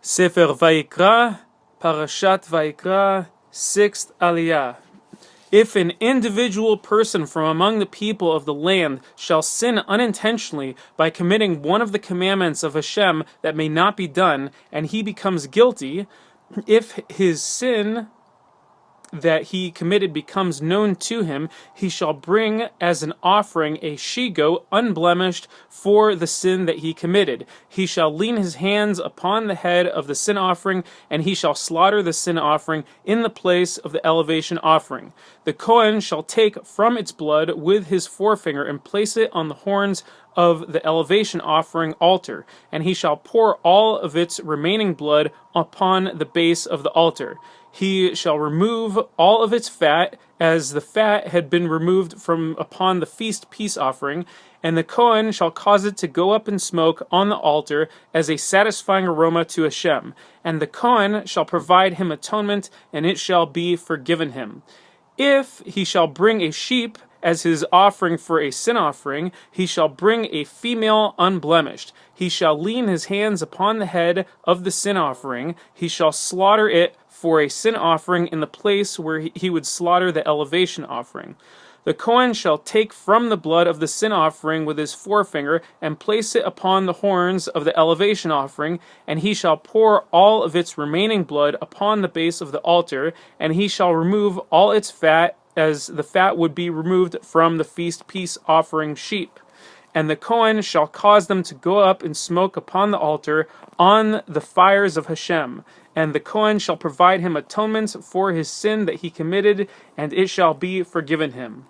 Sefer Vayikra, Parashat Vayikra, 6th Aliyah. If an individual person from among the people of the land shall sin unintentionally by committing one of the commandments of Hashem that may not be done, and he becomes guilty, if his sin that he committed becomes known to him, he shall bring as an offering a she-goat unblemished for the sin that he committed. He shall lean his hands upon the head of the sin offering, and he shall slaughter the sin offering in the place of the elevation offering. The Kohen shall take from its blood with his forefinger and place it on the horns of the elevation offering altar, and he shall pour all of its remaining blood upon the base of the altar. He shall remove all of its fat, as the fat had been removed from upon the feast peace offering, and the Kohen shall cause it to go up in smoke on the altar as a satisfying aroma to Hashem. And the Kohen shall provide him atonement, and it shall be forgiven him. If he shall bring a sheep as his offering for a sin offering, he shall bring a female unblemished. He shall lean his hands upon the head of the sin offering. He shall slaughter it for a sin offering in the place where he would slaughter the elevation offering. The Kohen shall take from the blood of the sin offering with his forefinger and place it upon the horns of the elevation offering, and he shall pour all of its remaining blood upon the base of the altar, and he shall remove all its fat, as the fat would be removed from the feast peace offering sheep. And the Kohen shall cause them to go up in smoke upon the altar on the fires of Hashem. And the Kohen shall provide him atonement for his sin that he committed, and it shall be forgiven him.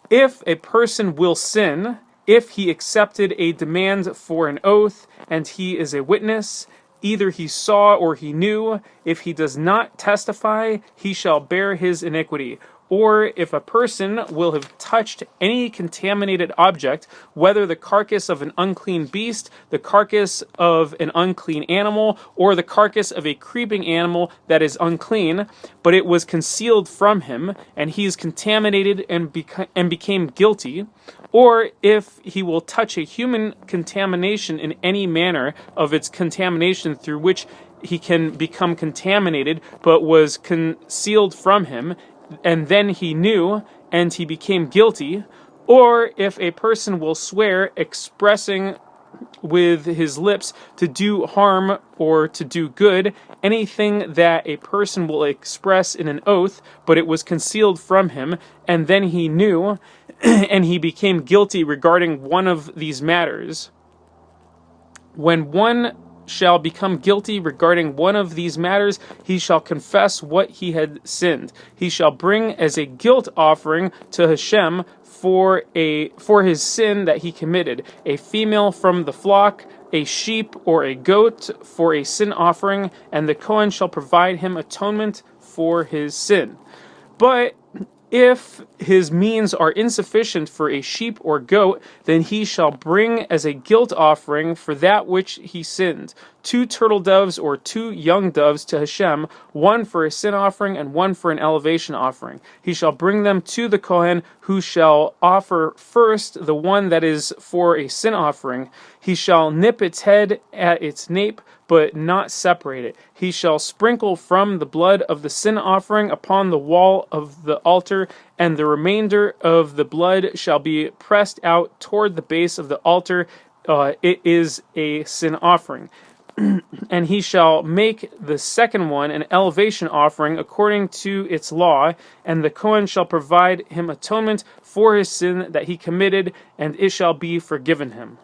If a person will sin, if he accepted a demand for an oath, and he is a witness, either he saw or he knew, if he does not testify, he shall bear his iniquity. Or if a person will have touched any contaminated object, whether the carcass of an unclean beast, the carcass of an unclean animal, or the carcass of a creeping animal that is unclean, but it was concealed from him, and he is contaminated and became guilty, or if he will touch a human contamination in any manner of its contamination through which he can become contaminated, but was concealed from him, and then he knew, and he became guilty, or if a person will swear, expressing with his lips to do harm or to do good, anything that a person will express in an oath, but it was concealed from him, and then he knew, and he became guilty regarding one of these matters. When one shall become guilty regarding one of these matters, he shall confess what he had sinned. He shall bring as a guilt offering to Hashem for his sin that he committed, a female from the flock, a sheep or a goat for a sin offering, and the Kohen shall provide him atonement for his sin. But if his means are insufficient for a sheep or goat, then he shall bring as a guilt offering for that which he sinned 2 turtle doves or 2 young doves to Hashem, one for a sin offering and one for an elevation offering. He shall bring them to the Kohen, who shall offer first the one that is for a sin offering. He shall nip its head at its nape, but not separate it. He shall sprinkle from the blood of the sin offering upon the wall of the altar, and the remainder of the blood shall be pressed out toward the base of the altar. It is a sin offering. And he shall make the second one an elevation offering according to its law, and the Kohen shall provide him atonement for his sin that he committed, and it shall be forgiven him.